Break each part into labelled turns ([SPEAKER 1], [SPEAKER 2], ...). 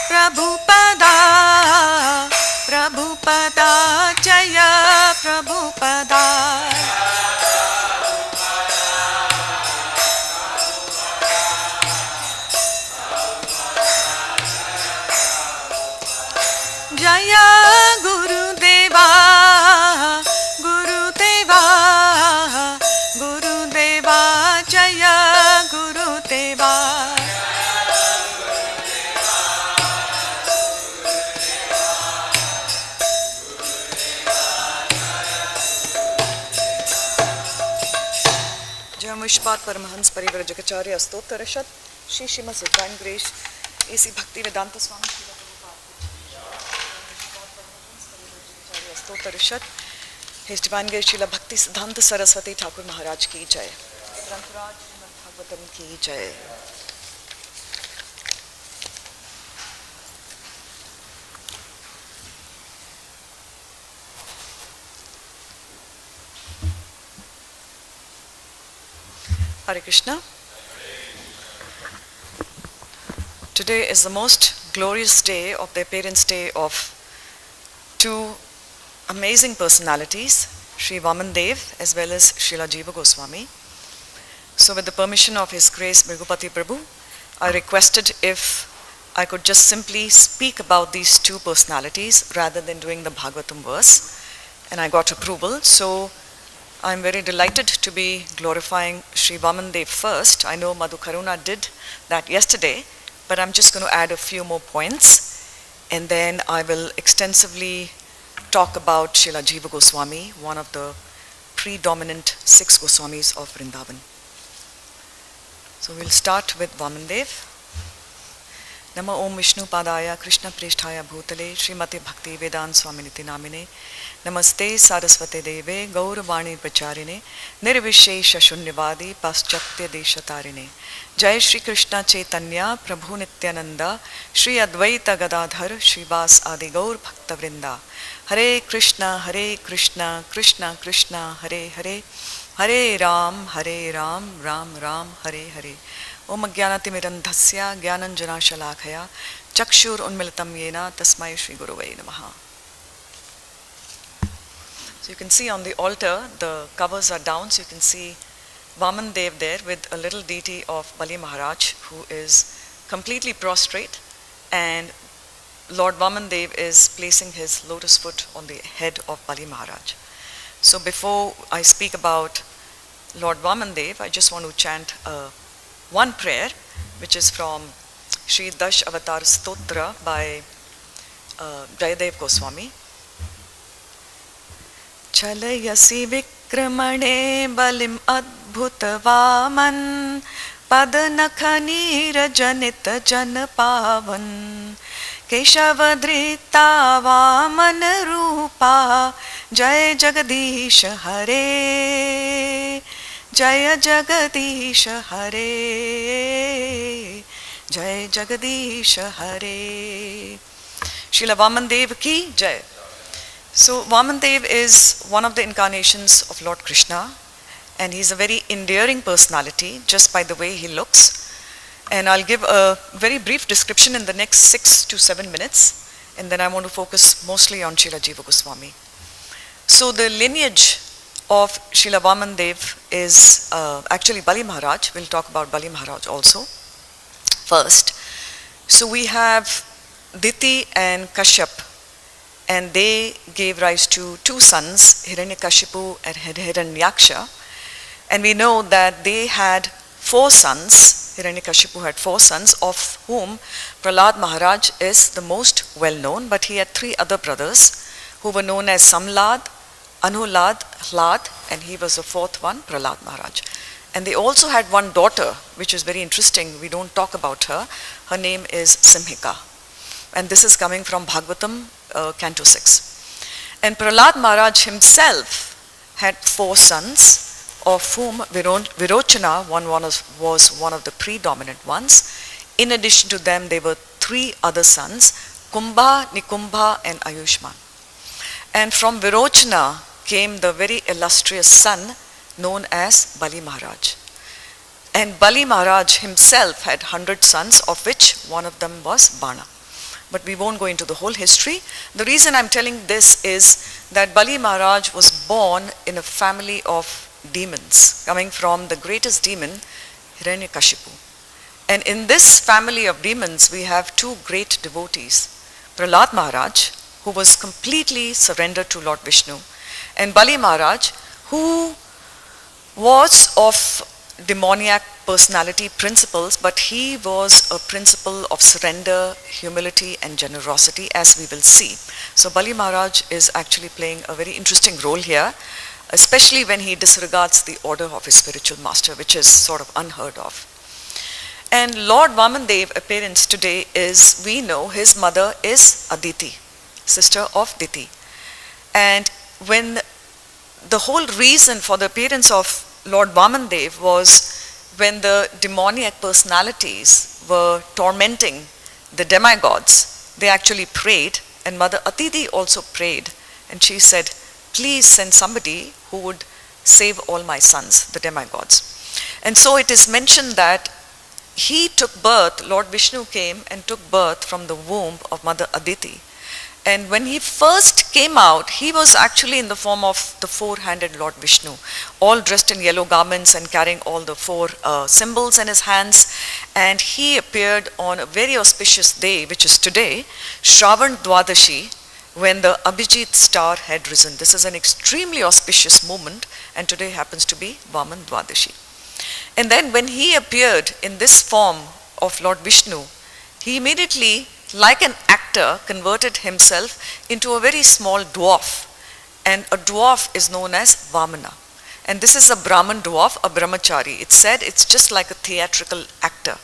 [SPEAKER 1] Prabhupada, Prabhupada, Jaya Prabhupada. Jaya Gurudeva, Gurudeva, Gurudeva, Jaya Gurudeva. Mushpat Paramahans Parivrajacharya Stottarashad Shri Srimad Divine Grace A.C. Bhakti Vedanta Swami Stottarashad His Divine Grace Srila Bhakti Siddhanta Saraswati Thakur Maharaj Ki Jai Grantaraj Srimad Bhagavatam Ki Jai. Hare Krishna. Today is the most glorious day of the appearance day of two amazing personalities, Sri Vamandev as well as Srila Jiva Goswami. So with the permission of His Grace Bhrigupati Prabhu, I requested if I could just simply speak about these two personalities rather than doing the Bhagavatam verse, and I got approval. So I'm very delighted to be glorifying Sri Vamandev first. I know Madhu Karuna did that yesterday, but I'm just going to add a few more points, and then I will extensively talk about Srila Jiva Goswami, one of the predominant 6 Goswamis of Vrindavan. So we'll start with Vamandev. Nama Om Vishnu Padaya Krishna Prishthaya Bhutale Srimati Bhakti Vedanta Swaminiti Namine Namaste Saraswate Deve Gauravani Pacharine Nirvishesha Shunyavadi Paschatya Deshatarine Jai Shri Krishna Chaitanya Prabhu Nityananda Shri Advaita Gadadhar Shrivas Adi Gaur Bhakta Vrinda Hare Krishna Krishna Krishna Hare Hare Hare Ram Ram Ram Hare Hare Om Jnanatimirandhasya Jnananjana Shalakaya Chakshur Unmilitam Yena Tasmai Shri Guruvai Namaha. So you can see on the altar, the covers are down, so you can see Vamandev there with a little deity of Bali Maharaj, who is completely prostrate, and Lord Vamandev is placing his lotus foot on the head of Bali Maharaj. So before I speak about Lord Vamandev, I just want to chant one prayer, which is from Sri Dash Avatar Stotra by Jayadev Goswami. Chalayasi vikramane balim adbhuta vaman padanakhanira janita janapavan keshavadrita vaman rupa jai jagadish hare Jaya Jagadish Hare Jai Jagadish Hare Srila Vamandev Ki Jai. So Vamandev is one of the incarnations of Lord Krishna, and he's a very endearing personality just by the way he looks. And I'll give a very brief description in the next 6 to 7 minutes, and then I want to focus mostly on Srila Jiva Goswami. So the lineage of Srila Vamandev is actually Bali Maharaj. We'll talk about Bali Maharaj also first. So we have Diti and Kashyap, and they gave rise to 2 sons, Hiranyakashipu and Hiranyaksha. And we know that they had 4 sons. Hiranyakashipu had 4 sons, of whom Prahlad Maharaj is the most well known, but he had 3 other brothers who were known as Samlad, Anulad, Hlad, and he was the 4th one, Prahlad Maharaj. And they also had 1 daughter, which is very interesting. We don't talk about her. Her name is Simhika. And this is coming from Bhagavatam, Canto 6. And Prahlad Maharaj himself had 4 sons, of whom Virochana was one of the predominant ones. In addition to them, there were 3 other sons, Kumbha, Nikumbha, and Ayushman. And from Virochana came the very illustrious son known as Bali Maharaj. And Bali Maharaj himself had 100 sons, of which one of them was Bana. but we won't go into the whole history. The reason I'm telling this is that Bali Maharaj was born in a family of demons, coming from the greatest demon, Hiranyakashipu. And in this family of demons, we have two great devotees, Prahlad Maharaj, who was completely surrendered to Lord Vishnu, and Bali Maharaj, who was of demoniac personality principles, but he was a principle of surrender, humility and generosity, as we will see. So Bali Maharaj is actually playing a very interesting role here, especially when he disregards the order of his spiritual master, which is sort of unheard of. And Lord Vamandev appearance today is, we know his mother is Aditi, sister of Diti. And when the whole reason for the appearance of Lord Vamandev was when the demoniac personalities were tormenting the demigods, they actually prayed, and Mother Aditi also prayed, and she said, please send somebody who would save all my sons, the demigods. And so it is mentioned that he took birth, Lord Vishnu came and took birth from the womb of Mother Aditi. And when he first came out, he was actually in the form of the four-handed Lord Vishnu, all dressed in yellow garments and carrying all the four symbols in his hands. And he appeared on a very auspicious day, which is today, Shravan Dwadashi, when the Abhijit star had risen. This is an extremely auspicious moment, and today happens to be Vaman Dwadashi. And then when he appeared in this form of Lord Vishnu, he immediately, like an actor, converted himself into a very small dwarf. And a dwarf is known as Vamana. And this is a Brahman dwarf, a brahmachari. It's said it's just like a theatrical actor.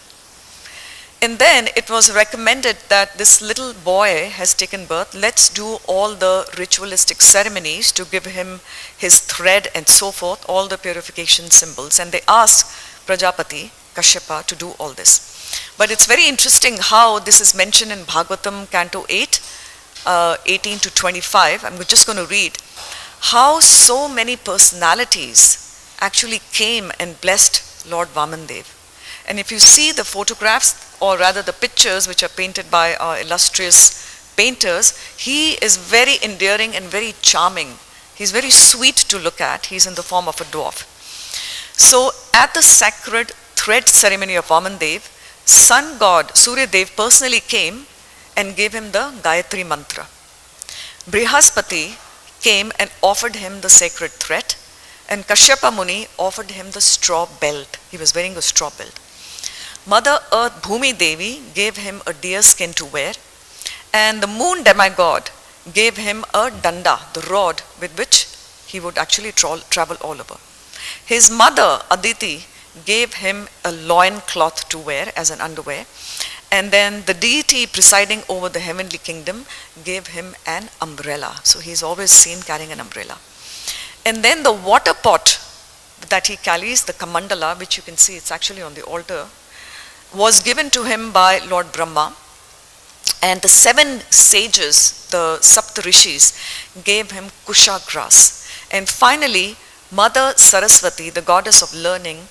[SPEAKER 1] And then it was recommended that this little boy has taken birth. Let's do all the ritualistic ceremonies to give him his thread and so forth, all the purification symbols. And they asked Prajapati, Kashyapa, to do all this. But it's very interesting how this is mentioned in Bhagavatam, Canto 8, 18 to 25. I'm just going to read how so many personalities actually came and blessed Lord Vamandev. And if you see the photographs, or rather the pictures which are painted by our illustrious painters, he is very endearing and very charming. He's very sweet to look at. He's in the form of a dwarf. So at the sacred thread ceremony of Vamandev, sun god Surya Dev personally came and gave him the Gayatri mantra. Brihaspati came and offered him the sacred thread, and Kashyapa Muni offered him the straw belt. He was wearing a straw belt. Mother Earth Bhumi Devi gave him a deer skin to wear, and the moon demigod gave him a danda, the rod with which he would actually travel all over. His mother Aditi gave him a loin cloth to wear as an underwear, and then the deity presiding over the heavenly kingdom gave him an umbrella. So he's always seen carrying an umbrella. And then the water pot that he carries, the Kamandala, which you can see, it's actually on the altar, was given to him by Lord Brahma. And the 7 sages, the Saptarishis, gave him kusha grass. And finally, Mother Saraswati, the goddess of learning,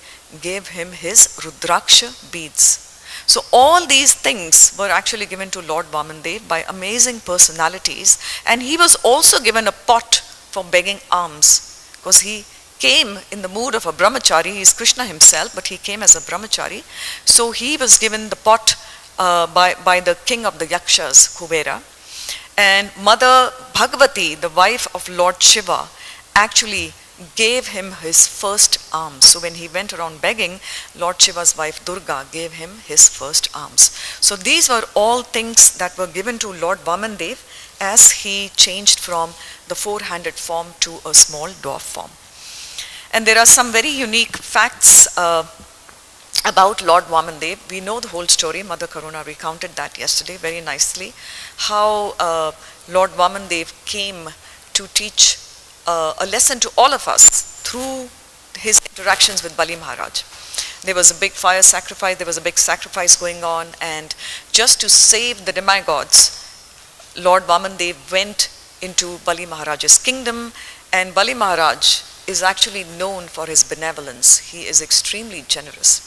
[SPEAKER 1] gave him his Rudraksha beads. So all these things were actually given to Lord Vamandev by amazing personalities. And he was also given a pot for begging alms, because he came in the mood of a brahmachari. He is Krishna himself, but he came as a brahmachari. So he was given the pot by the king of the Yakshas, Kuvera. And Mother Bhagavati, the wife of Lord Shiva, actually gave him his first alms. So when he went around begging, Lord Shiva's wife Durga gave him his first alms. So these were all things that were given to Lord Vamandev as he changed from the four-handed form to a small dwarf form. And there are some very unique facts about Lord Vamandev. We know the whole story. Mother Karuna recounted that yesterday very nicely, how Lord Vamandev came to teach a lesson to all of us through his interactions with Bali Maharaj. There was a big fire sacrifice, there was a big sacrifice going on, and just to save the demigods, Lord Vamandev went into Bali Maharaj's kingdom, and Bali Maharaj is actually known for his benevolence. He is extremely generous.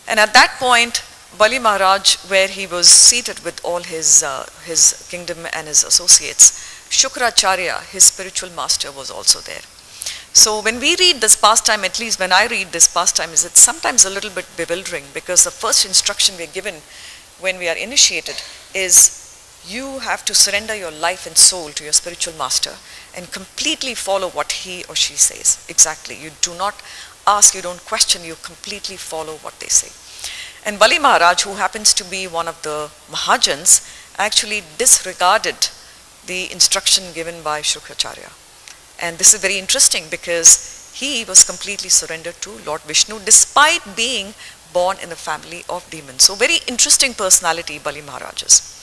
[SPEAKER 1] And at that point, Bali Maharaj, where he was seated with all his kingdom and his associates, Shukracharya, his spiritual master, was also there. So when we read this pastime, at least when I read this pastime, it's sometimes a little bit bewildering, because the first instruction we are given when we are initiated is you have to surrender your life and soul to your spiritual master and completely follow what he or she says. Exactly. You do not ask, you don't question, you completely follow what they say. And Bali Maharaj, who happens to be one of the Mahajans, actually disregarded the instruction given by Shukracharya. And this is very interesting, because he was completely surrendered to Lord Vishnu despite being born in a family of demons. So very interesting personality Bali Maharaj is.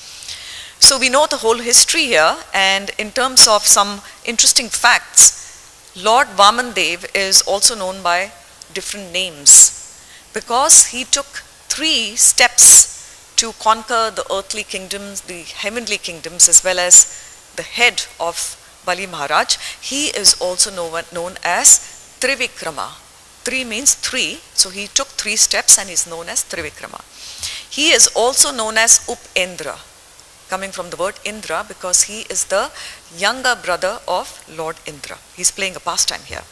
[SPEAKER 1] So we know the whole history here, and in terms of some interesting facts, Lord Vamandev is also known by different names, because he took 3 steps to conquer the earthly kingdoms, the heavenly kingdoms, as well as the head of Bali Maharaj. He is also known as Trivikrama. 3 means 3, so he took 3 steps and is known as Trivikrama. He is also known as Upendra, coming from the word Indra, because he is the younger brother of Lord Indra. He's playing a pastime here.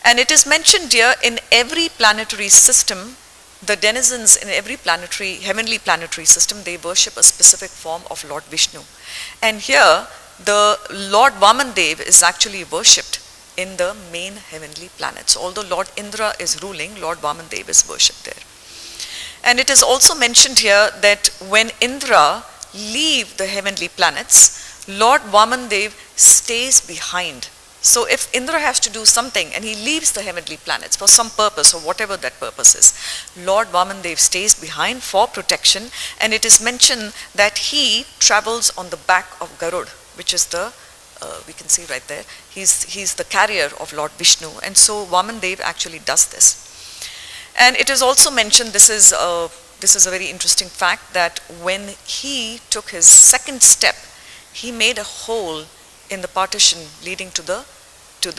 [SPEAKER 1] And it is mentioned here, in every planetary system, the denizens in every heavenly planetary system, they worship a specific form of Lord Vishnu. And here, the Lord Vamandev is actually worshipped in the main heavenly planets. Although Lord Indra is ruling, Lord Vamandev is worshipped there. And it is also mentioned here that when Indra leave the heavenly planets, Lord Vamandev stays behind. So if Indra has to do something and he leaves the heavenly planets for some purpose or whatever that purpose is, Lord Vamandev stays behind for protection. And it is mentioned that he travels on the back of Garud, which is the, we can see right there, he's the carrier of Lord Vishnu. And so Vamandev actually does this. And it is also mentioned, this is a very interesting fact, that when he took his second step, he made a hole in the partition leading to the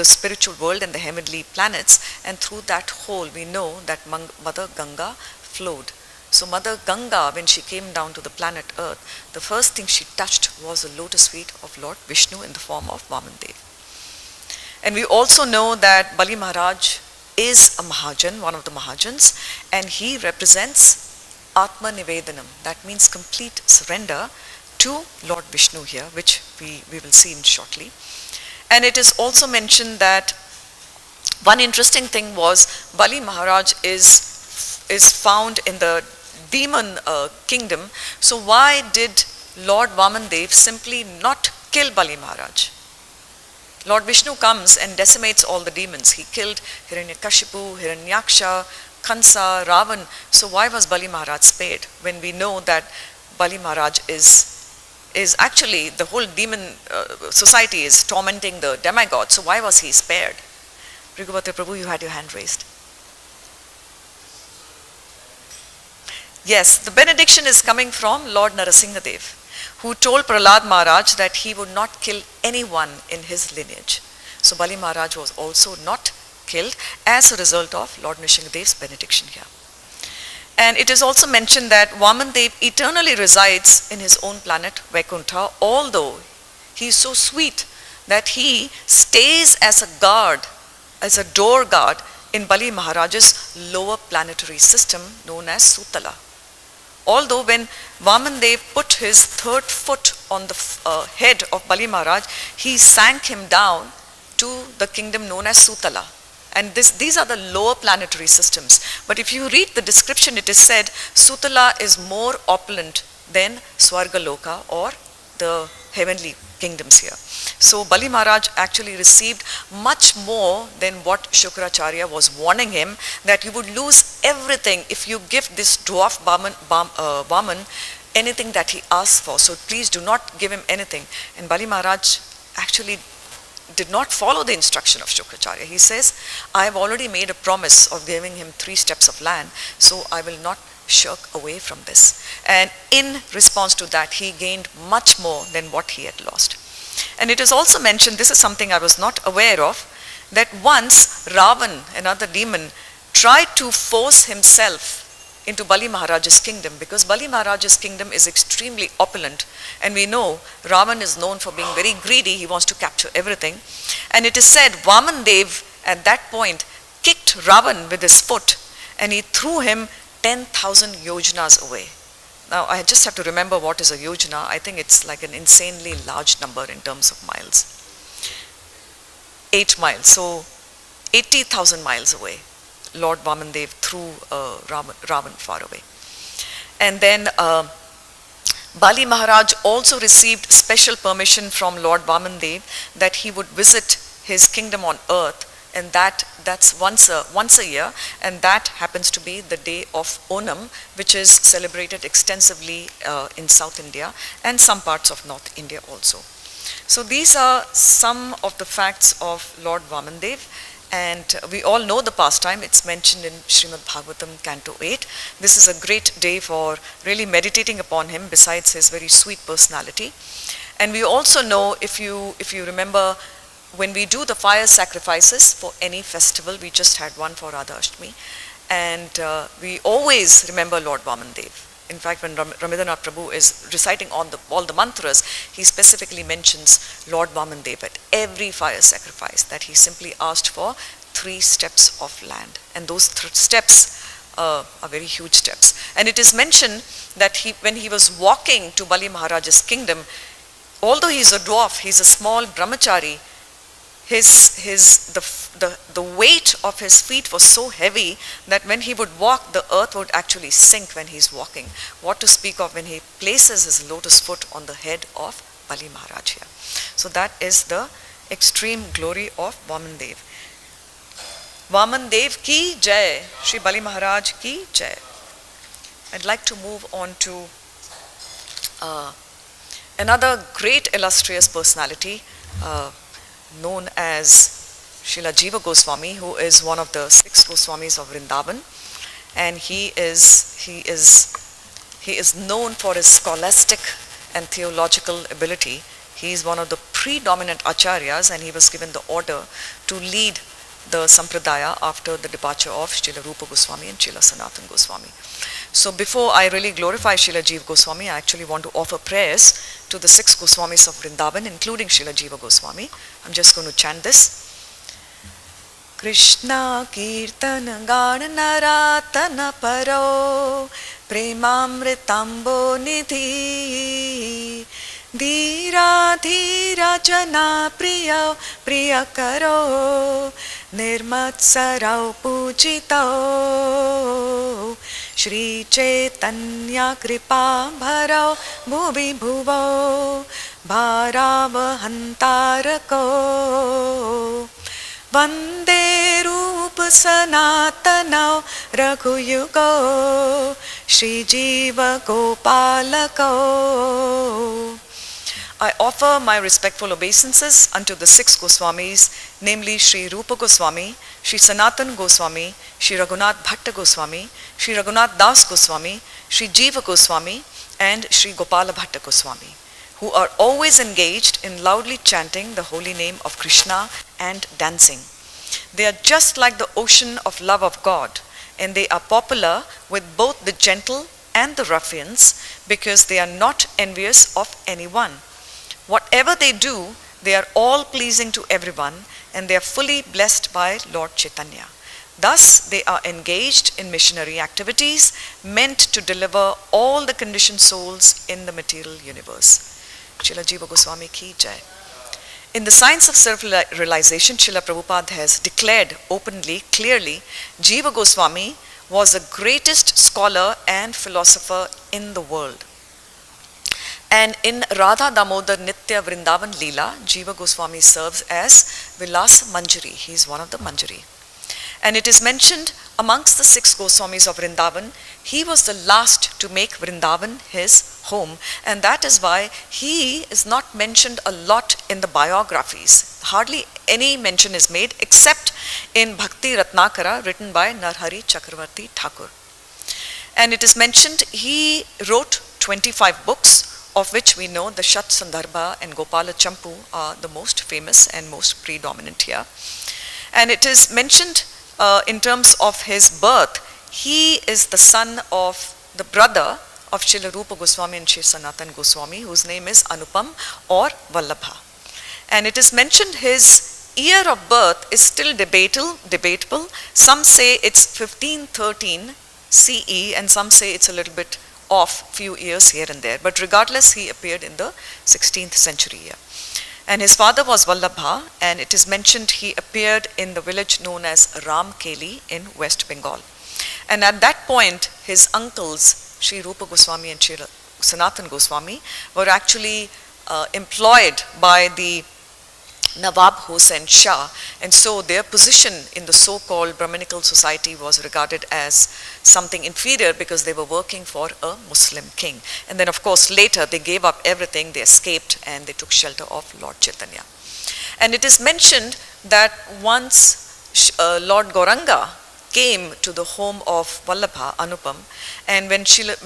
[SPEAKER 1] spiritual world and the heavenly planets, and through that hole we know that Mother Ganga flowed. So Mother Ganga, when she came down to the planet Earth, the first thing she touched was the lotus feet of Lord Vishnu in the form of Vamandev. And we also know that Bali Maharaj is a Mahajan, one of the Mahajans, and he represents Atma Nivedanam. That means complete surrender to Lord Vishnu here, which we will see in shortly. And it is also mentioned that one interesting thing was Bali Maharaj is found in the demon kingdom. So why did Lord Vamandev simply not kill Bali Maharaj? Lord Vishnu comes and decimates all the demons. He killed Hiranyakashipu, Hiranyaksha, Kansa, Ravan. So why was Bali Maharaj spared, when we know that Bali Maharaj is actually, the whole demon society is tormenting the demigod. So why was he spared? Rigubhadra Prabhu, you had your hand raised. Yes, the benediction is coming from Lord Narasimhadev, who told Prahlad Maharaj that he would not kill anyone in his lineage. So Bali Maharaj was also not killed as a result of Lord Nrsimhadev's benediction here. And it is also mentioned that Vamandev eternally resides in his own planet Vaikuntha, although he is so sweet that he stays as a guard, as a door guard in Bali Maharaj's lower planetary system known as Sutala. Although when Vamandev put his 3rd foot on the head of Bali Maharaj, he sank him down to the kingdom known as Sutala. And these are the lower planetary systems. But if you read the description, it is said Sutala is more opulent than Swargaloka, or the heavenly kingdoms here. So Bali Maharaj actually received much more than what Shukracharya was warning him, that you would lose everything if you give this dwarf Vaman anything that he asks for. So please do not give him anything. And Bali Maharaj actually did not follow the instruction of Shukracharya. He says, I have already made a promise of giving him 3 steps of land, so I will not shirk away from this. And in response to that, he gained much more than what he had lost. And it is also mentioned, this is something I was not aware of, that once Ravan, another demon, tried to force himself into Bali Maharaj's kingdom, because Bali Maharaj's kingdom is extremely opulent, and we know Ravan is known for being very greedy. He wants to capture everything, and it is said Vaman Dev at that point kicked Ravan with his foot, and he threw him 10,000 yojanas away. Now I just have to remember what is a yojana. I think it's like an insanely large number in terms of miles. 8 miles, so 80,000 miles away. Lord Vamandev threw Ravan far away. And then Bali Maharaj also received special permission from Lord Vamandev that he would visit his kingdom on earth, and that's once a year, and that happens to be the day of Onam, which is celebrated extensively in South India and some parts of North India also. So these are some of the facts of Lord Vamandev. And we all know the pastime. It's mentioned in Srimad Bhagavatam, Canto 8. This is a great day for really meditating upon him, besides his very sweet personality. And we also know, if you remember, when we do the fire sacrifices for any festival, we just had one for Radha Ashtami, and we always remember Lord Vamandev. In fact, when Rabindranath Prabhu is reciting all the mantras, he specifically mentions Lord Vamandev at every fire sacrifice, that he simply asked for 3 steps of land. And those steps are very huge steps. And it is mentioned that when he was walking to Bali Maharaj's kingdom, although he's a dwarf, he's a small brahmachari, the weight of his feet was so heavy that when he would walk, the earth would actually sink when he's walking. What to speak of when he places his lotus foot on the head of Bali Maharaj here. So that is the extreme glory of Vamandev. Vamandev ki jai, Shri Bali Maharaj ki jai. I'd like to move on to another great illustrious personality, known as Srila Jiva Goswami, who is one of the 6 Goswamis of Vrindavan, and he is known for his scholastic and theological ability. He is one of the predominant acharyas, and he was given the order to lead the sampradaya after the departure of Srila Rupa Goswami and Srila Sanatana Goswami. So before I really glorify Srila Jiva Goswami, I actually want to offer prayers to the 6 Goswamis of Vrindavan, including Srila Jiva Goswami. I'm just going to chant this. Krishna Kirtana Gana Naratana Paro Premamritambo Nidhi Dhira Dhira Jana Priya Priya Karo Nirmatsarao Pujito Shri Chaitanya Kripa Bharao Bhuvi Bhuvo Bharavahantarako Vande Rupa Sanatanao Raghuyugo Shri Jiva Gopalako. I offer my respectful obeisances unto the 6 Goswamis, namely Shri Rupa Goswami, Shri Sanatana Goswami, Shri Raghunath Bhatta Goswami, Shri Raghunath Das Goswami, Shri Jiva Goswami, and Shri Gopala Bhatta Goswami, who are always engaged in loudly chanting the holy name of Krishna and dancing. They are just like the ocean of love of God, and they are popular with both the gentle and the ruffians, because they are not envious of anyone. Whatever they do, they are all pleasing to everyone, and they are fully blessed by Lord Chaitanya. Thus, they are engaged in missionary activities meant to deliver all the conditioned souls in the material universe. Srila Jiva Goswami ki jai. In the Science of Self-Realization, Srila Prabhupada has declared openly, clearly, Jiva Goswami was the greatest scholar and philosopher in the world. And in Radha Damodar Nitya Vrindavan Leela, Jiva Goswami serves as Vilas Manjari. He is one of the Manjari. And it is mentioned amongst the 6 Goswamis of Vrindavan, he was the last to make Vrindavan his home. And that is why he is not mentioned a lot in the biographies. Hardly any mention is made except in Bhakti Ratnakara, written by Narhari Chakravarti Thakur. And it is mentioned he wrote 25 books, of which we know the Shat Sandarbha and Gopala Champu are the most famous and most predominant here. And it is mentioned in terms of his birth, he is the son of the brother of Srila Rupa Goswami and Sri Sanatan Goswami, whose name is Anupam or Vallabha. And it is mentioned his year of birth is still debatable. Some say it's 1513 CE and some say it's a little bit off, few years here and there. But regardless, he appeared in the 16th century year. And his father was Vallabha, and it is mentioned he appeared in the village known as Ramkeli in West Bengal. And at that point, his uncles, Sri Rupa Goswami and Sri Sanatan Goswami, were actually employed by the Nawab Hossein Shah, and so their position in the so-called Brahminical society was regarded as something inferior because they were working for a Muslim king. And then of course later they gave up everything, they escaped and they took shelter of Lord Chaitanya. And it is mentioned that once Lord Gauranga came to the home of Vallabha, Anupam, and when Srila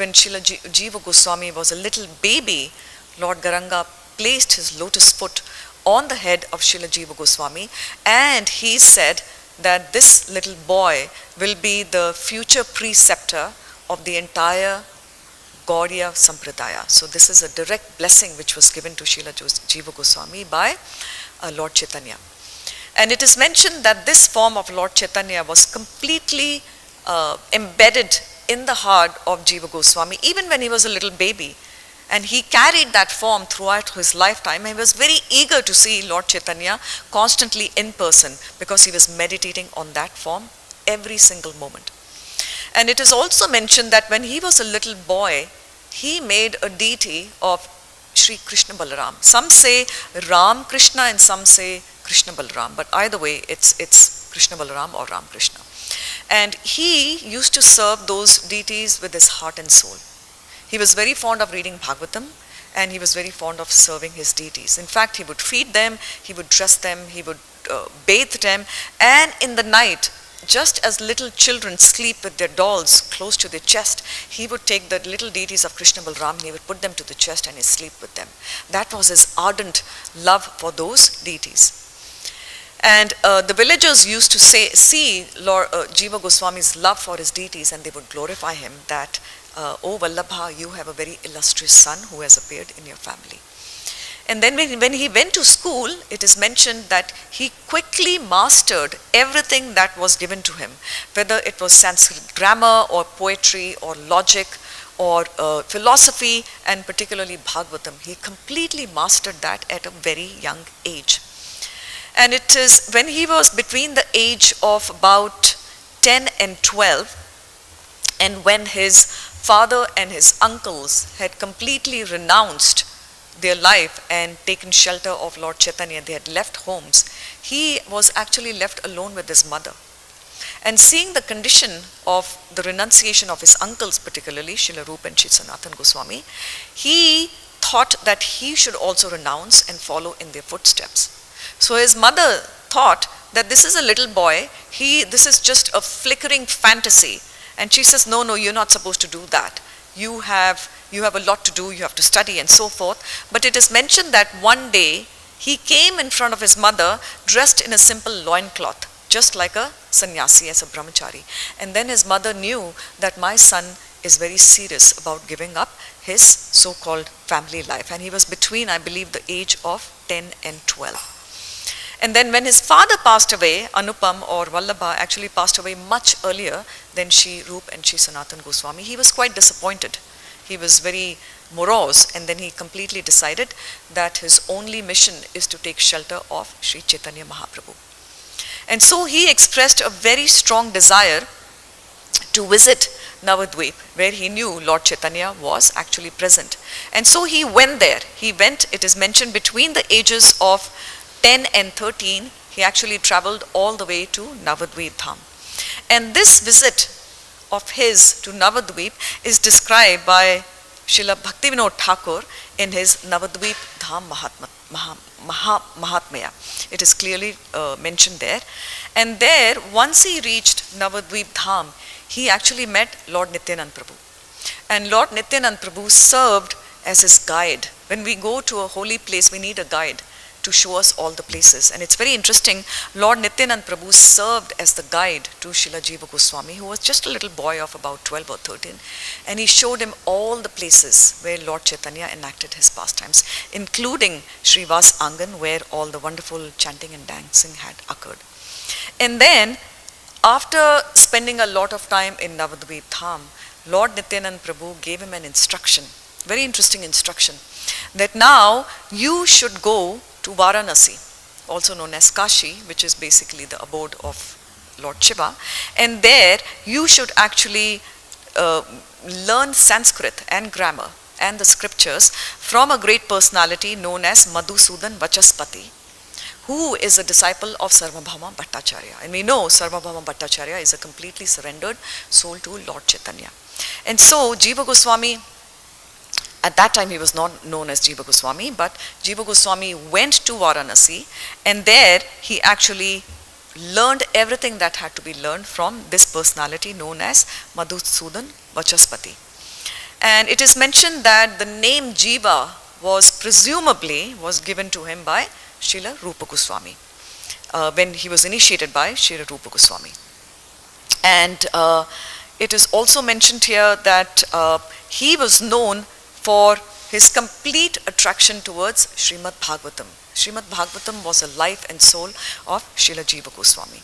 [SPEAKER 1] Jiva Goswami was a little baby, Lord Gauranga placed his lotus foot on the head of Srila Jiva Goswami, and he said that this little boy will be the future preceptor of the entire Gaudiya Sampradaya. So this is a direct blessing which was given to Srila Jiva Goswami by Lord Chaitanya. And it is mentioned that this form of Lord Chaitanya was completely embedded in the heart of Jiva Goswami, even when he was a little baby. And he carried that form throughout his lifetime. He was very eager to see Lord Chaitanya constantly in person because he was meditating on that form every single moment. And it is also mentioned that when he was a little boy, he made a deity of Sri Krishna Balaram. Some say Ram Krishna and some say Krishna Balaram, but either way it's Krishna Balaram or Ram Krishna. And he used to serve those deities with his heart and soul. He was very fond of reading Bhagavatam and he was very fond of serving his deities. In fact, he would feed them, he would dress them, he would bathe them, and in the night, just as little children sleep with their dolls close to their chest, he would take the little deities of Krishna Balaram and he would put them to the chest and he sleep with them. That was his ardent love for those deities. And the villagers used to see Lord Jiva Goswami's love for his deities and they would glorify him that, "Oh Vallabha, you have a very illustrious son who has appeared in your family." And then when he went to school, it is mentioned that he quickly mastered everything that was given to him, whether it was Sanskrit grammar or poetry or logic or philosophy and particularly Bhagavatam. He completely mastered that at a very young age. And it is when he was between the age of about 10 and 12, and when his father and his uncles had completely renounced their life and taken shelter of Lord Chaitanya, they had left homes, he was actually left alone with his mother. And seeing the condition of the renunciation of his uncles, particularly Srila Rupa and Sri Sanatan Goswami, he thought that he should also renounce and follow in their footsteps. So his mother thought that this is a little boy, this is just a flickering fantasy. And she says, no, you're not supposed to do that. You have a lot to do, you have to study and so forth. But it is mentioned that one day he came in front of his mother dressed in a simple loincloth, just like a sannyasi as a brahmachari. And then his mother knew that my son is very serious about giving up his so-called family life. And he was between, I believe, the age of 10 and 12. And then when his father passed away, Anupam or Vallabha actually passed away much earlier than Sri Rupa and Sri Sanatan Goswami, he was quite disappointed. He was very morose, and then he completely decided that his only mission is to take shelter of Sri Chaitanya Mahaprabhu. And so he expressed a very strong desire to visit Navadvip, where he knew Lord Chaitanya was actually present. And so he went there. It is mentioned between the ages of 10 and 13, he actually traveled all the way to Navadvip Dham. And this visit of his to Navadvip is described by Srila Bhaktivinoda Thakur in his Navadvip Dham Mahatmya. It is clearly mentioned there. And there, once he reached Navadvip Dham, he actually met Lord Nityanand Prabhu. And Lord Nityanand Prabhu served as his guide. When we go to a holy place, we need a guide. to show us all the places. And it's very interesting, Lord Nityanand Prabhu served as the guide to Srila Jiva Goswami, who was just a little boy of about 12 or 13. And he showed him all the places where Lord Chaitanya enacted his pastimes, including Srivas Angan, where all the wonderful chanting and dancing had occurred. And then, after spending a lot of time in Navadvip Dham, Lord Nityanand Prabhu gave him an instruction, very interesting instruction, that now you should go to Varanasi, also known as Kashi, which is basically the abode of Lord Shiva, and there you should actually learn Sanskrit and grammar and the scriptures from a great personality known as Madhusudan Vachaspati, who is a disciple of Sarvabhauma Bhattacharya. And we know Sarvabhauma Bhattacharya is a completely surrendered soul to Lord Chaitanya. And so Jiva Goswami, at that time he was not known as Jiva Goswami, but Jiva Goswami went to Varanasi, and there he actually learned everything that had to be learned from this personality known as Madhusudan Vachaspati. And it is mentioned that the name Jiva was presumably given to him by Srila Rupa Goswami when he was initiated by Srila Rupa Goswami. And it is also mentioned here that he was known for his complete attraction towards Srimad Bhagavatam. Srimad Bhagavatam was the life and soul of Srila Jiva Goswami.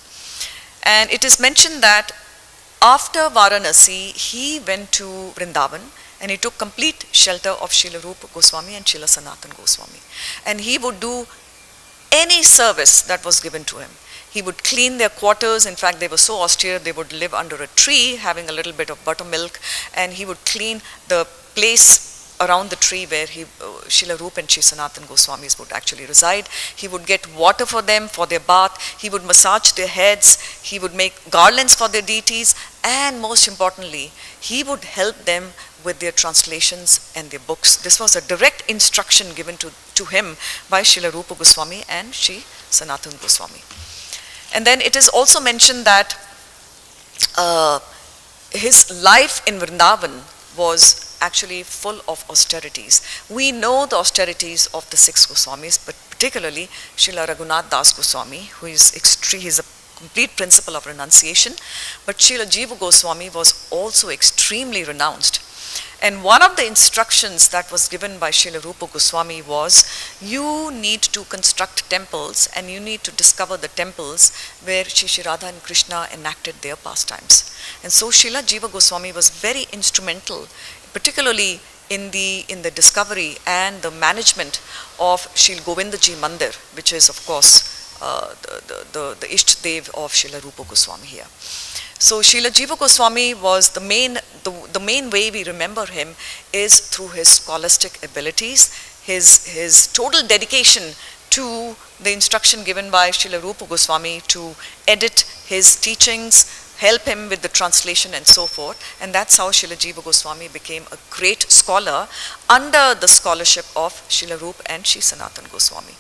[SPEAKER 1] And it is mentioned that after Varanasi, he went to Vrindavan and he took complete shelter of Srila Rupa Goswami and Srila Sanatan Goswami. And he would do any service that was given to him. He would clean their quarters. In fact, they were so austere, they would live under a tree having a little bit of buttermilk, and he would clean the place around the tree where Srila Rupa and Sri Sanatan Goswamis would actually reside. He would get water for them for their bath. He would massage their heads. He would make garlands for their deities. And most importantly, he would help them with their translations and their books. This was a direct instruction given to him by Srila Rupa Goswami and Sri Sanatan Goswami. And then it is also mentioned that his life in Vrindavan was actually full of austerities. We know the austerities of the six Goswamis, but particularly Srila Raghunath Das Goswami, who is he's a complete principle of renunciation, but Srila Jiva Goswami was also extremely renounced. And one of the instructions that was given by Srila Rupa Goswami was, you need to construct temples and you need to discover the temples where Shri Radha and Krishna enacted their pastimes. And so Srila Jiva Goswami was very instrumental, particularly in the discovery and the management of Shri Govindaji Mandir, which is of course the Isht Dev of Srila Rupa Goswami here. So Srila Jiva Goswami was the main way we remember him is through his scholastic abilities, his total dedication to the instruction given by Srila Rupa Goswami to edit his teachings, help him with the translation and so forth. And that's how Srila Jiva Goswami became a great scholar under the scholarship of Srila Rupa and Sri Sanatan Goswami.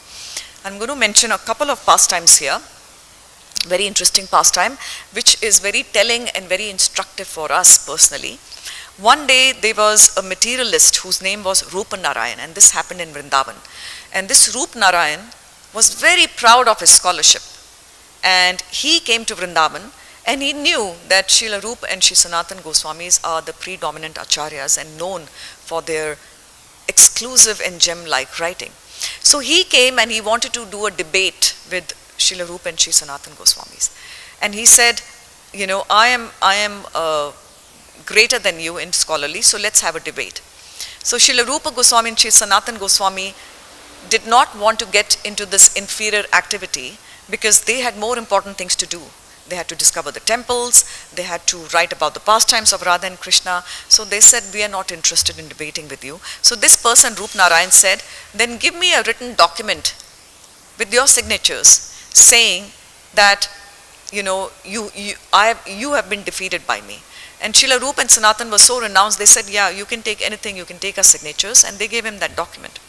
[SPEAKER 1] I'm going to mention a couple of pastimes here. Very interesting pastime, which is very telling and very instructive for us personally. One day there was a materialist whose name was Rupa Narayan, and this happened in Vrindavan. And this Rupa Narayan was very proud of his scholarship. And he came to Vrindavan and he knew that Srila Rupa and Sri Sanatan Goswamis are the predominant acharyas and known for their exclusive and gem-like writing. So he came and he wanted to do a debate with Srila Rupa and Sri Sanatan Goswamis. And he said, you know, I am greater than you in scholarly, so let's have a debate. So Srila Rupa Goswami and Sri Sanatan Goswami did not want to get into this inferior activity because they had more important things to do. They had to discover the temples, they had to write about the pastimes of Radha and Krishna. So they said, we are not interested in debating with you. So this person, Rupa Narayan, said, then give me a written document with your signatures saying that, you know, you have been defeated by me. And Srila Rupa and Sanatan were so renounced, they said, yeah, you can take anything, you can take our signatures, and they gave him that document.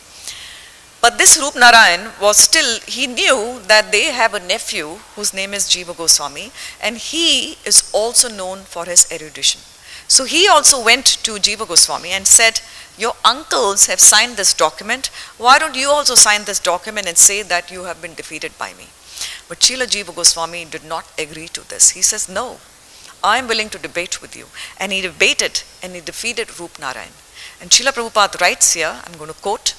[SPEAKER 1] But this Rupa Narayan was still, he knew that they have a nephew whose name is Jiva Goswami, and he is also known for his erudition. So he also went to Jiva Goswami and said your uncles have signed this document. Why don't you also sign this document and say that you have been defeated by me? But Srila Jiva Goswami did not agree to this. He says, no, I am willing to debate with you. And he debated and he defeated Rup Narayan. And Srila Prabhupada writes here, I'm going to quote,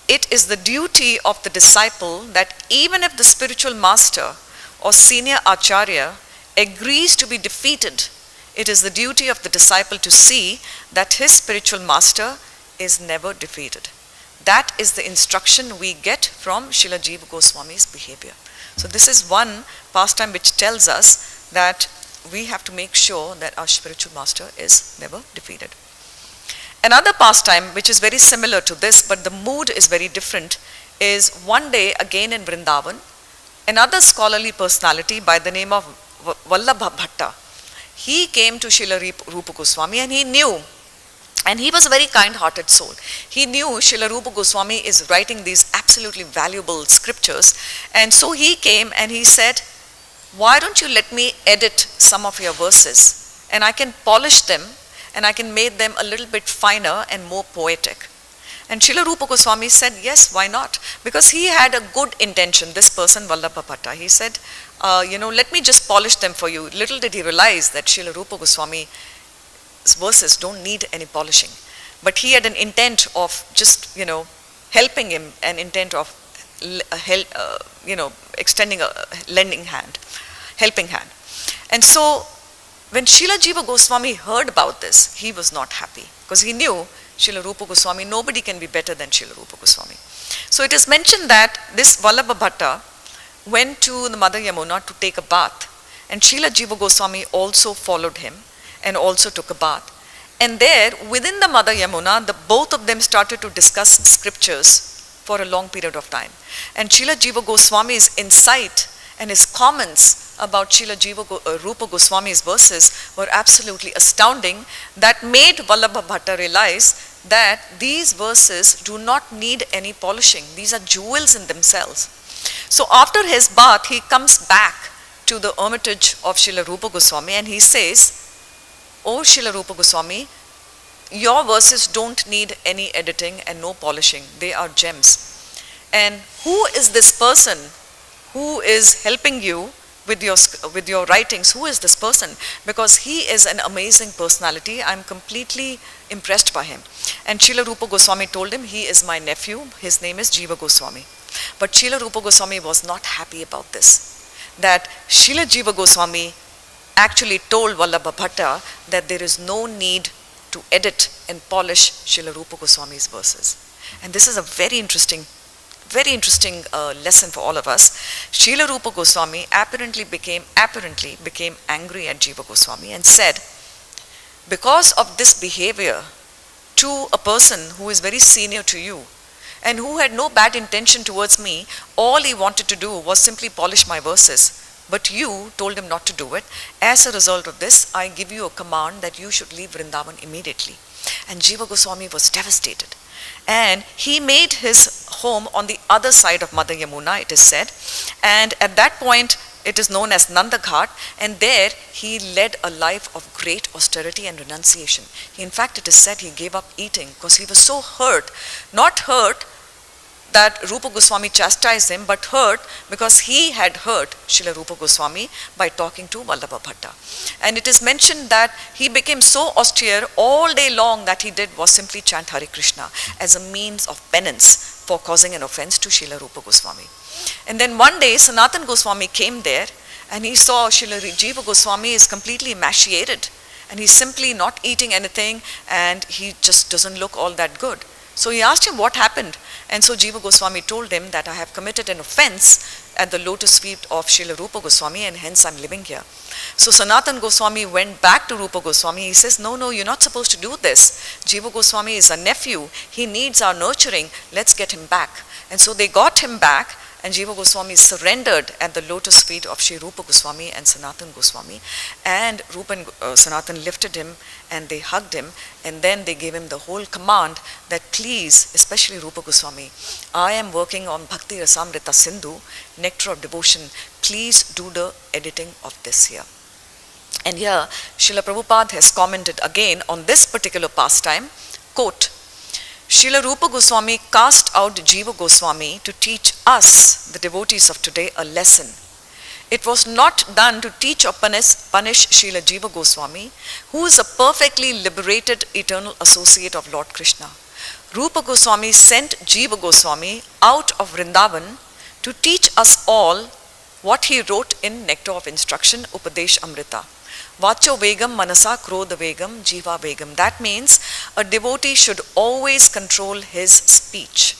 [SPEAKER 1] it is the duty of the disciple that even if the spiritual master or senior acharya agrees to be defeated, it is the duty of the disciple to see that his spiritual master is never defeated. That is the instruction we get from Srila Jiva Goswami's behavior. So this is one pastime which tells us that we have to make sure that our spiritual master is never defeated. Another pastime which is very similar to this, but the mood is very different, is one day again in Vrindavan, another scholarly personality by the name of Vallabha Bhatta. He came to Srila Rupa Goswami and he knew, and he was a very kind-hearted soul. He knew Srila Rupa Goswami is writing these absolutely valuable scriptures, and so he came and he said, why don't you let me edit some of your verses and I can polish them and I can make them a little bit finer and more poetic. And Srila Rupa Goswami said, yes, why not? Because he had a good intention, this person, Vallabha Bhatta. He said, let me just polish them for you. Little did he realize that Srila Rupa Goswami's verses don't need any polishing. But he had an intent of just, helping him, an intent of, extending a helping hand. And so, when Srila Jiva Goswami heard about this, he was not happy because he knew Srila Rupa Goswami, nobody can be better than Srila Rupa Goswami. So it is mentioned that this Vallabha Bhatta went to the Mother Yamuna to take a bath, and Srila Jiva Goswami also followed him and also took a bath. And there, within the Mother Yamuna, both of them started to discuss scriptures for a long period of time. And Srila Jiva Goswami's insight and his comments about Srila Rupa Goswami's verses were absolutely astounding, that made Vallabha Bhatta realize that these verses do not need any polishing. These are jewels in themselves. So after his bath, he comes back to the hermitage of Srila Rupa Goswami and he says, oh Srila Rupa Goswami, your verses don't need any editing and no polishing. They are gems. And who is this person who is helping you with your writings? Who is this person? Because he is an amazing personality. I'm completely impressed by him. And Srila Rupa Goswami told him, he is my nephew. His name is Jiva Goswami. But Srila Rupa Goswami was not happy about this. That Srila Jiva Goswami actually told Vallabha Bhatta that there is no need to edit and polish Srila Rupa Goswami's verses. And this is a very interesting lesson for all of us. Srila Rupa Goswami apparently became angry at Jiva Goswami and said, because of this behavior to a person who is very senior to you and who had no bad intention towards me, all he wanted to do was simply polish my verses. But you told him not to do it. As a result of this, I give you a command that you should leave Vrindavan immediately. And Jiva Goswami was devastated. And he made his home on the other side of Mother Yamuna, it is said. And at that point, it is known as Nanda Ghat. And there, he led a life of great austerity and renunciation. In fact, it is said he gave up eating because he was so hurt. Not hurt that Rupa Goswami chastised him, but hurt because he had hurt Srila Rupa Goswami by talking to Vallabha Bhatta. And it is mentioned that he became so austere, all day long that he did was simply chant Hare Krishna as a means of penance for causing an offense to Srila Rupa Goswami. And then one day Sanatan Goswami came there and he saw Srila Jiva Goswami is completely emaciated and he's simply not eating anything and he just doesn't look all that good. So he asked him what happened. And so Jiva Goswami told him that I have committed an offense at the lotus feet of Srila Rupa Goswami and hence I'm living here. So Sanatan Goswami went back to Rupa Goswami. He says, no, you're not supposed to do this. Jiva Goswami is a nephew. He needs our nurturing. Let's get him back. And so they got him back and Jiva Goswami surrendered at the lotus feet of Sri Rupa Goswami and Sanatan Goswami. And Rupa and Sanatan lifted him and they hugged him and then they gave him the whole command that please, especially Rupa Goswami, I am working on Bhakti Rasamrita Sindhu, Nectar of Devotion, please do the editing of this here. And here, Srila Prabhupada has commented again on this particular pastime, quote, Srila Rupa Goswami cast out Jiva Goswami to teach us, the devotees of today, a lesson. It was not done to teach or punish Srila Jiva Goswami, who is a perfectly liberated eternal associate of Lord Krishna. Rupa Goswami sent Jiva Goswami out of Vrindavan to teach us all what he wrote in Nectar of Instruction, Upadesh Amrita. Vacho Vegam Manasa Krodha Vegam Jiva Vegam. That means a devotee should always control his speech,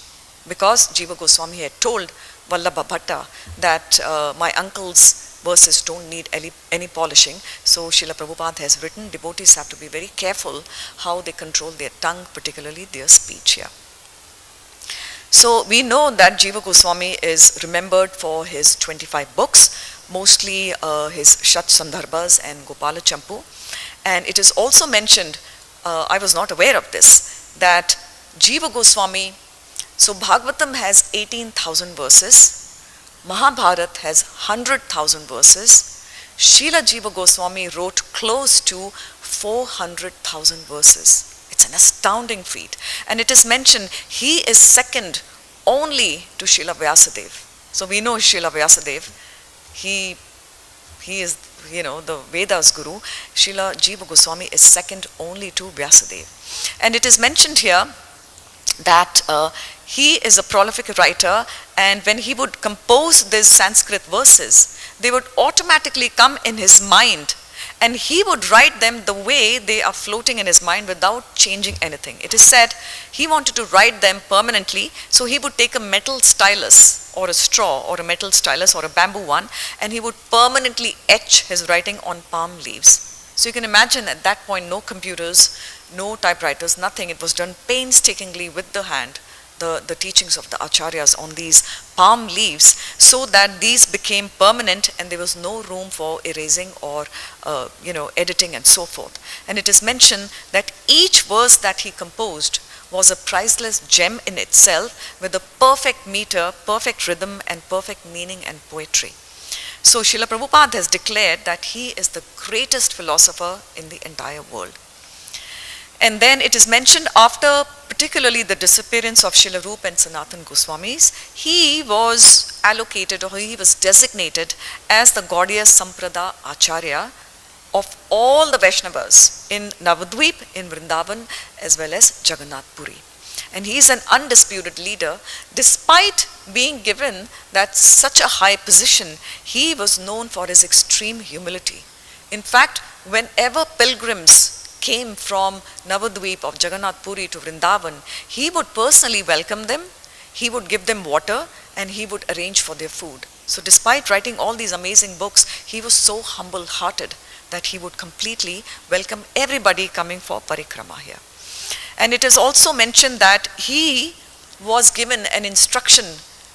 [SPEAKER 1] because Jiva Goswami had told Vallabha Bhatta that my uncle's verses don't need any polishing. So Srila Prabhupada has written, devotees have to be very careful how they control their tongue, particularly their speech here. So we know that Jiva Goswami is remembered for his 25 books, mostly his Shat Sandarbhas and Gopala Champu. And it is also mentioned, I was not aware of this, that Jiva Goswami, so Bhagavatam has 18,000 verses, Mahabharata has 100,000 verses, Srila Jiva Goswami wrote close to 400,000 verses. It's an astounding feat. And it is mentioned he is second only to Srila Vyasadeva. So we know Srila Vyasadeva, he is, the Vedas guru. Srila Jiva Goswami is second only to Vyasadeva. And it is mentioned here that he is a prolific writer, and when he would compose these Sanskrit verses, they would automatically come in his mind, and he would write them the way they are floating in his mind without changing anything. It is said he wanted to write them permanently, so he would take a metal stylus or a straw or a metal stylus or a bamboo one, and he would permanently etch his writing on palm leaves. So you can imagine at that point, no computers, no typewriters, nothing. It was done painstakingly with the hand, the teachings of the acharyas on these palm leaves, so that these became permanent and there was no room for erasing or editing and so forth. And it is mentioned that each verse that he composed was a priceless gem in itself, with a perfect meter, perfect rhythm and perfect meaning and poetry. So Srila Prabhupada has declared that he is the greatest philosopher in the entire world. And then it is mentioned, after particularly the disappearance of Srila Rupa and Sanatan Goswamis, he was allocated, or he was designated as the Gaudiya Samprada Acharya of all the Vaishnavas in Navadvip, in Vrindavan, as well as Jagannath Puri. And he is an undisputed leader. Despite being given that such a high position, he was known for his extreme humility. In fact, whenever pilgrims came from Navadvip of Jagannath Puri to Vrindavan, he would personally welcome them, he would give them water, and he would arrange for their food. So despite writing all these amazing books, he was so humble-hearted that he would completely welcome everybody coming for parikrama here. And it is also mentioned that he was given an instruction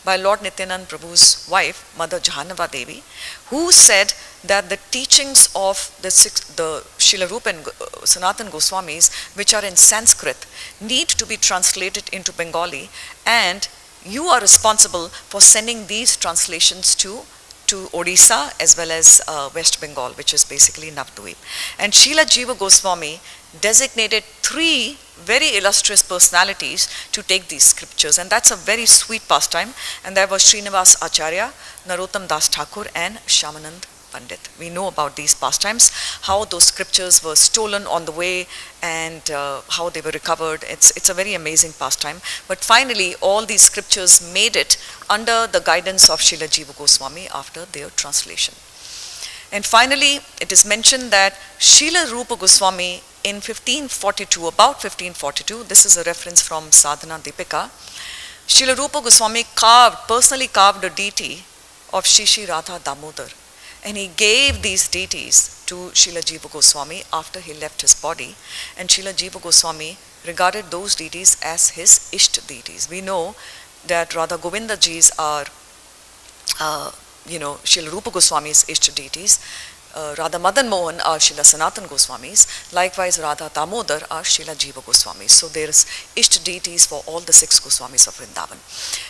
[SPEAKER 1] by Lord Nityanand Prabhu's wife, Mother Jhanava Devi, who said that the teachings of the Srila Rupa and Sanatan Goswamis, which are in Sanskrit, need to be translated into Bengali, and you are responsible for sending these translations to Odisha as well as West Bengal, which is basically Navadvip. And Srila Jiva Goswami designated 3 very illustrious personalities to take these scriptures, and that's a very sweet pastime. And there was Srinivas Acharya, Narottam Das Thakur, and Shyamanand Pandit. We know about these pastimes, how those scriptures were stolen on the way and how they were recovered. It's a very amazing pastime. But finally, all these scriptures made it under the guidance of Srila Jiva Goswami after their translation. And finally, it is mentioned that Srila Rupa Goswami in 1542, about 1542, this is a reference from Sadhana Deepika, Srila Rupa Goswami personally carved a deity of Shri Radha Damodar. And he gave these deities to Srila Jiva Goswami after he left his body. And Srila Jiva Goswami regarded those deities as his Isht deities. We know that Radha Govinda Jis are, Srila Rupa Goswami's Isht deities. Radha Madan Mohan are Srila Sanatan Goswamis. Likewise, Radha Damodar are Srila Jiva Goswamis. So there is Isht deities for all the 6 Goswamis of Vrindavan.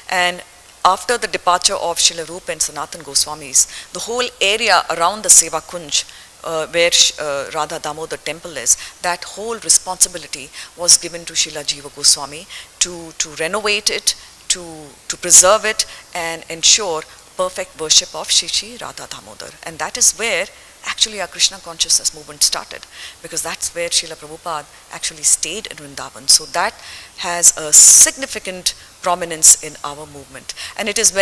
[SPEAKER 1] And after the departure of Srila Rupa and Sanatan Goswamis, the whole area around the Seva Kunj where Radha Damodar temple is, that whole responsibility was given to Srila Jiva Goswami to renovate it, to preserve it and ensure perfect worship of Shri Shri Radha Damodar. And that is where actually our Krishna consciousness movement started, because that's where Srila Prabhupada actually stayed in Vrindavan. So that has a significant prominence in our movement. And it is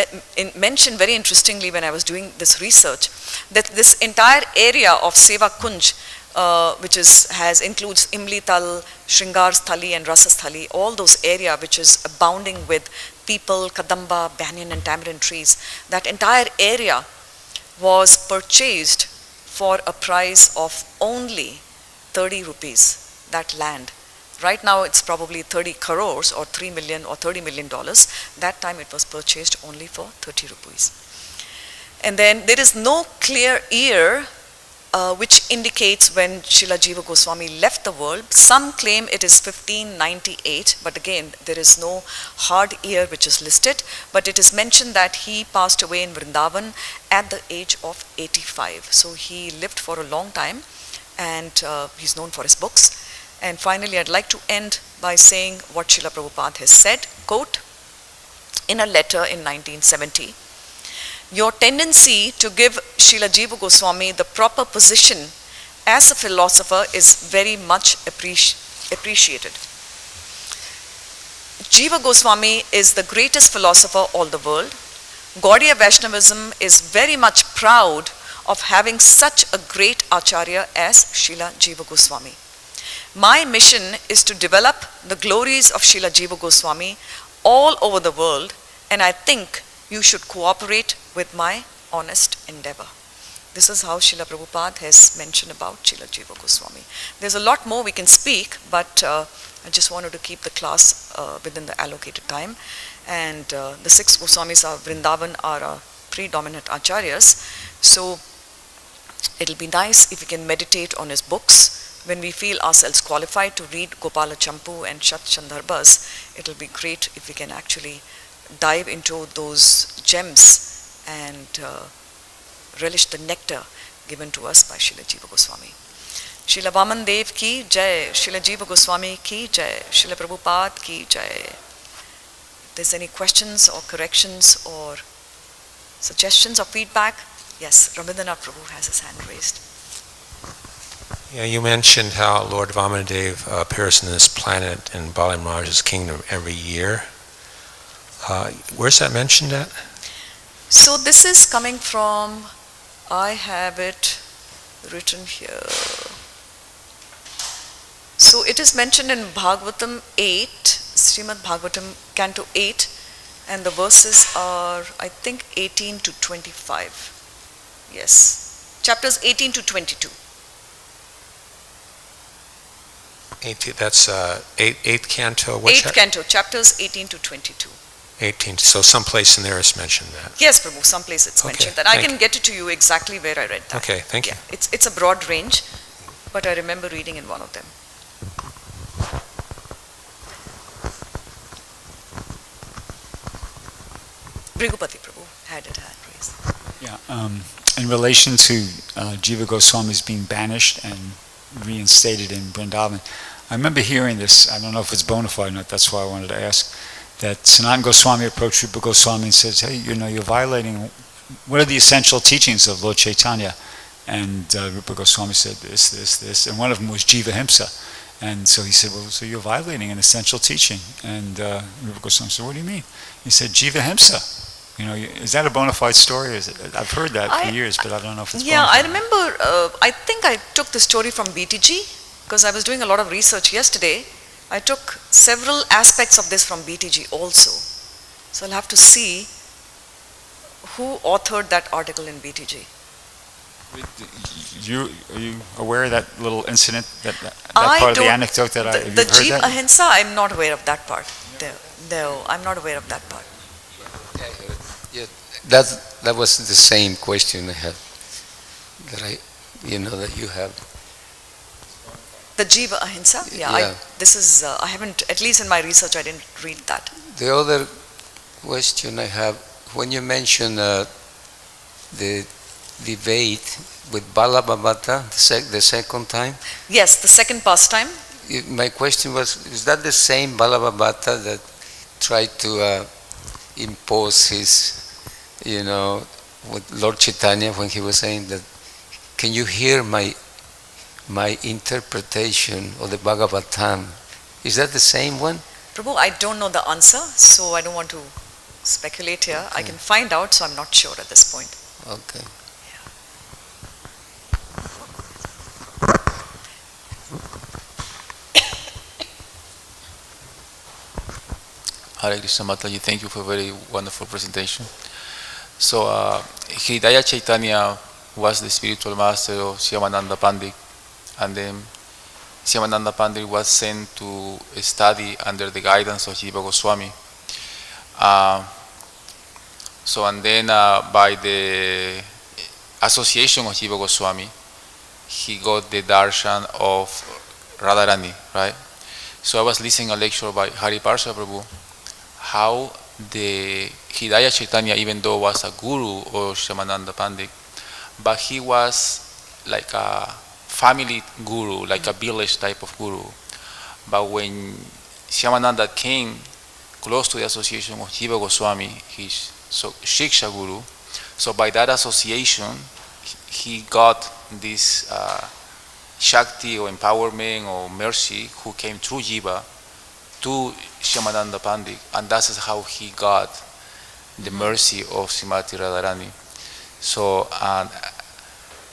[SPEAKER 1] mentioned very interestingly when I was doing this research, that this entire area of Seva Kunj, which includes Imli Tal, Shringar Sthali and Rasa Sthali, all those area which is abounding with people, kadamba, banyan and tamarind trees, that entire area was purchased for a price of only 30 rupees, that land. Right now it's probably 30 crores or 3 million or $30 million. That time it was purchased only for 30 rupees. And then there is no clear year which indicates when Srila Jiva Goswami left the world. Some claim it is 1598, but again there is no hard year which is listed, but it is mentioned that he passed away in Vrindavan at the age of 85. So he lived for a long time, and he's known for his books. And finally, I'd like to end by saying what Srila Prabhupada has said, quote, in a letter in 1970, "Your tendency to give Srila Jiva Goswami the proper position as a philosopher is very much appreciated. Jiva Goswami is the greatest philosopher of the world. Gaudiya Vaishnavism is very much proud of having such a great acharya as Srila Jiva Goswami. My mission is to develop the glories of Srila Jiva Goswami all over the world, and I think you should cooperate with my honest endeavor." This is how Srila Prabhupada has mentioned about Srila Jiva Goswami. There's a lot more we can speak, but I just wanted to keep the class within the allocated time. And the 6 Goswamis of Vrindavan are our predominant acharyas. So it'll be nice if we can meditate on his books. When we feel ourselves qualified to read Gopala Champu and Shat Chandarbhas, it'll be great if we can actually dive into those gems and relish the nectar given to us by Srila Jiva Goswami. Srila Vaman Dev ki jai, Srila Jiva Goswami ki jai, Srila Prabhupada ki jai. If there's any questions or corrections or suggestions or feedback, yes, Rabindranath Prabhu has his hand raised.
[SPEAKER 2] Yeah, you mentioned how Lord Vamadev appears in this planet in Bali Maharaj's kingdom every year. Where's that mentioned at?
[SPEAKER 1] So this is coming from, I have it written here. So it is mentioned in Bhagavatam 8, Srimad Bhagavatam Canto 8, and the verses are, I think, 18 to 25. Yes, chapters 18 to 22.
[SPEAKER 2] That's 8th canto.
[SPEAKER 1] 8th canto, chapters 18 to 22.
[SPEAKER 2] 18. So someplace in there is mentioned that.
[SPEAKER 1] Yes, Prabhu, someplace it's mentioned that. I can get it to you exactly where I read that.
[SPEAKER 2] Okay, thank you.
[SPEAKER 1] It's a broad range, but I remember reading in one of them. Brigupati Prabhu had it hand raised.
[SPEAKER 3] Yeah, in relation to Jiva Goswami's being banished and reinstated in Vrindavan, I remember hearing this, I don't know if it's bona fide or not, that's why I wanted to ask, that Sanatana Goswami approached Rupa Goswami and says, hey, you're violating, what are the essential teachings of Lord Chaitanya? And Rupa Goswami said this, and one of them was Jiva Himsa. And so he said, well, so you're violating an essential teaching. And Rupa Goswami said, what do you mean? He said, Jiva Himsa. Is that a bona fide story? I've heard that for years, but I don't know if it's bona fide.
[SPEAKER 1] I remember, I think I took the story from BTG, because I was doing a lot of research yesterday. I took several aspects of this from BTG also. So I'll have to see who authored that article in BTG.
[SPEAKER 3] Are you aware of that little incident, that part of the anecdote that have you
[SPEAKER 1] the
[SPEAKER 3] heard
[SPEAKER 1] Jiva
[SPEAKER 3] that?
[SPEAKER 1] Ahimsa, I'm not aware of that part. No, I'm not aware of that part.
[SPEAKER 4] Yeah, that was the same question I had, that that you have.
[SPEAKER 1] The Jiva Ahimsa? Yeah. I haven't, at least in my research, I didn't read that.
[SPEAKER 4] The other question I have, when you mention the debate with Balabhavata the second time.
[SPEAKER 1] Yes, the second pastime.
[SPEAKER 4] My question was, is that the same Balabhavata that tried to impose his, with Lord Chaitanya when he was saying that, can you hear my interpretation of the Bhagavatam? Is that the same one?
[SPEAKER 1] Prabhu, I don't know the answer, so I don't want to speculate here.
[SPEAKER 4] Okay.
[SPEAKER 1] I can find out, so I'm not sure at this point.
[SPEAKER 4] Okay.
[SPEAKER 5] Hare Krishna Mataji, thank you for a very wonderful presentation. So, Hridaya Chaitanya was the spiritual master of Shyamananda Pandit, and then Shyamananda Pandit was sent to study under the guidance of Jiva Goswami. And then by the association of Jiva Goswami, he got the darshan of Radharani, right? So I was listening a lecture by Hari Parsha Prabhu, how the Hridaya Chaitanya, even though was a guru of Shyamananda Pandit, but he was like a family guru, like a village type of guru. But when Shyamananda came close to the association of Jiva Goswami, his Shiksha guru, so by that association, he got this Shakti or empowerment or mercy who came through Jiva to Shyamananda Pandit, and that's how he got the mercy of Srimati Radharani. So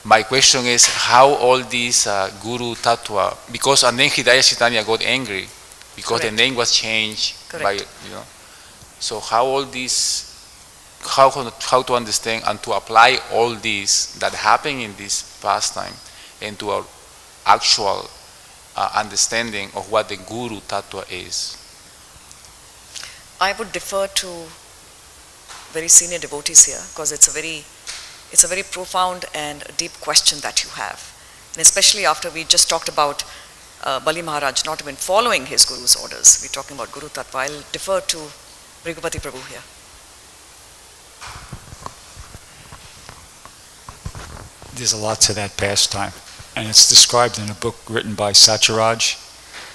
[SPEAKER 5] my question is how all these Guru Tattva, because and then Hridaya Chaitanya got angry because
[SPEAKER 1] Correct.
[SPEAKER 5] the name was changed.
[SPEAKER 1] Correct.
[SPEAKER 5] So how all these, how to understand and to apply all these that happen in this pastime into our actual understanding of what the Guru Tattva is.
[SPEAKER 1] I would defer to very senior devotees here, because it's a very profound and deep question that you have. And especially after we just talked about Bali Maharaj not even following his Guru's orders. We're talking about Guru Tattva. I'll defer to Rigupati Prabhu here.
[SPEAKER 3] There's a lot to that pastime, and it's described in a book written by Satyaraj,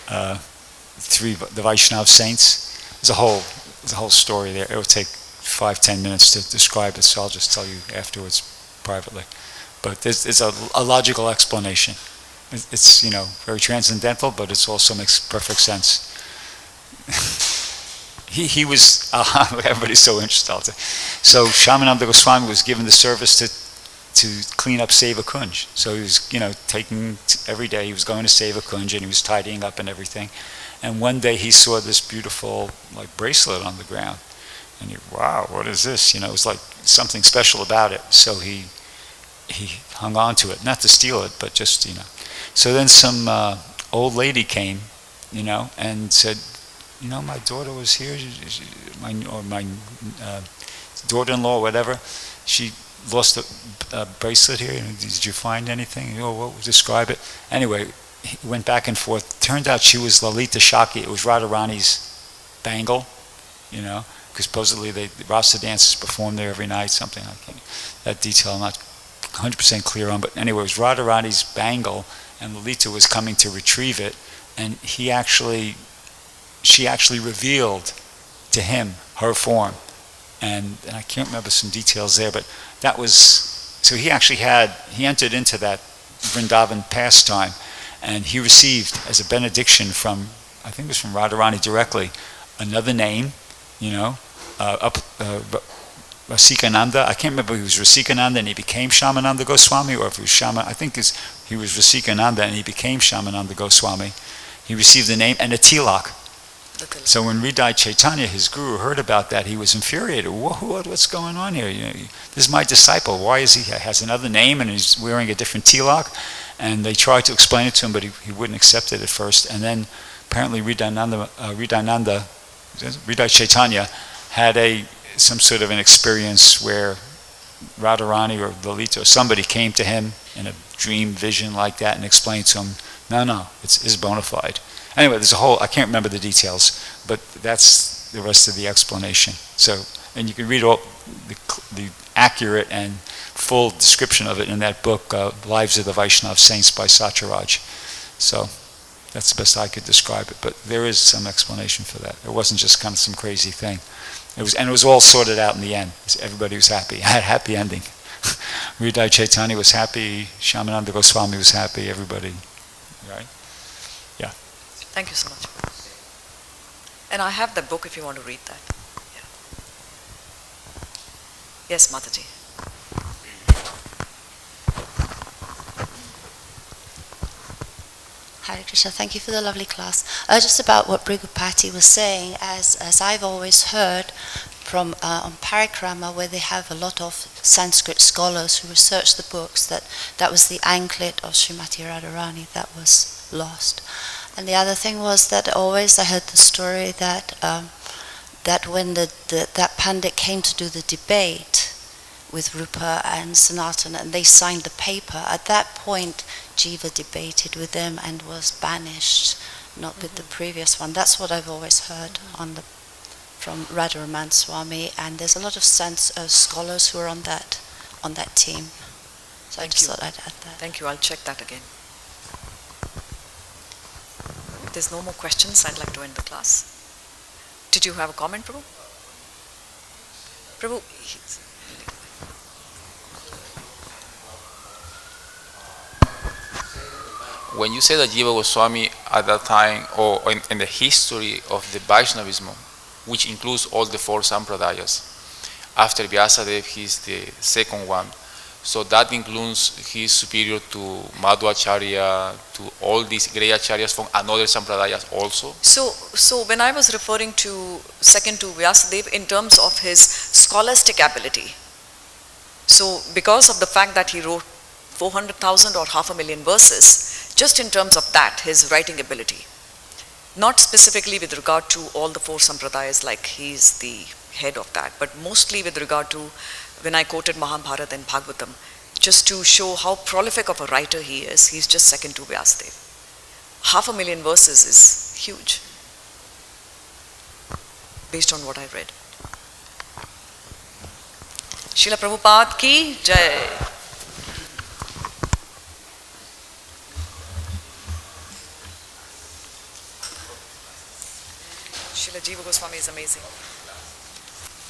[SPEAKER 3] the Vaishnav saints. There's a whole story there. It will take 5-10 minutes to describe it, so I'll just tell you afterwards privately. But it's a logical explanation. It's very transcendental, but it also makes perfect sense. he was everybody's so interested. So Shyamananda Goswami was given the service to clean up Seva Kunj. So he was taking every day. He was going to Seva Kunj and he was tidying up and everything. And one day he saw this beautiful bracelet on the ground, and wow, what is this? It was like something special about it. So he hung on to it, not to steal it, but just So then some old lady came, and said, my daughter was here, my daughter-in-law, whatever. She lost a bracelet here. Did you find anything? Describe it. Anyway, he went back and forth. Turned out she was Lalita Shaki. It was Radharani's bangle, because supposedly the Rasa dances perform there every night, something like that detail I'm not 100% clear on. But anyway, it was Radharani's bangle, and Lalita was coming to retrieve it, and she actually revealed to him her form. And I can't remember some details there, but that was, so he entered into that Vrindavan pastime, and he received as a benediction from, I think it was from Radharani directly, another name, Rasikananda. I can't remember if he was Rasikananda and he became Shyamananda Goswami, or if he was he was Rasikananda and he became Shyamananda Goswami. He received the name and a tilak. So when Hridaya Chaitanya, his guru, heard about that, he was infuriated. What's going on here? This is my disciple. Why is he has another name and he's wearing a different tilak? And they tried to explain it to him, but he wouldn't accept it at first. And then apparently Hridaya Chaitanya had some sort of an experience where Radharani or Lalita or somebody came to him in a dream vision like that and explained to him, no, it's bona fide. Anyway, there's I can't remember the details, but that's the rest of the explanation. So, and you can read all the accurate and full description of it in that book, Lives of the Vaishnav Saints by Satyaraj. So that's the best I could describe it, but there is some explanation for that. It wasn't just kind of some crazy thing. It was all sorted out in the end. Everybody was happy. It had a happy ending. Hridaya Chaitanya was happy, Shyamananda Goswami was happy, everybody, right? Yeah.
[SPEAKER 1] Thank you so much. And I have the book if you want to read that. Yeah. Yes, Mataji.
[SPEAKER 6] Hare Krishna, thank you for the lovely class. Just about what Brigupati was saying, as I've always heard from on Parikrama, where they have a lot of Sanskrit scholars who research the books, that was the anklet of Srimati Radharani that was lost. And the other thing was that always I heard the story that that when that Pandit came to do the debate with Rupa and Sanatana, and they signed the paper, at that point Jiva debated with them and was banished, not with the previous one. That's what I've always heard from Radharaman Swami, and there's a lot of scholars who are on that team. So I just thought I'd add that.
[SPEAKER 1] Thank you. I'll check that again. If there's no more questions, I'd like to end the class. Did you have a comment, Prabhu? Prabhu,
[SPEAKER 5] When you say that Jiva Goswami at that time, or in the history of the Vaishnavism, which includes all the four Sampradayas, after Vyasadeva he's the second one, so that includes he's superior to Madhvacharya, to all these great acharyas from another Sampradayas also?
[SPEAKER 1] So when I was referring to second to Vyasadeva in terms of his scholastic ability, so because of the fact that he wrote 400,000 or 500,000 verses, just in terms of that, his writing ability, not specifically with regard to all the four Sampradayas like he's the head of that, but mostly with regard to when I quoted Mahabharata and Bhagavatam, just to show how prolific of a writer he is, he's just second to Vyasadeva. 500,000 verses is huge, based on what I read. Srila Prabhupada ki jai. Srila Jiva Goswami is amazing.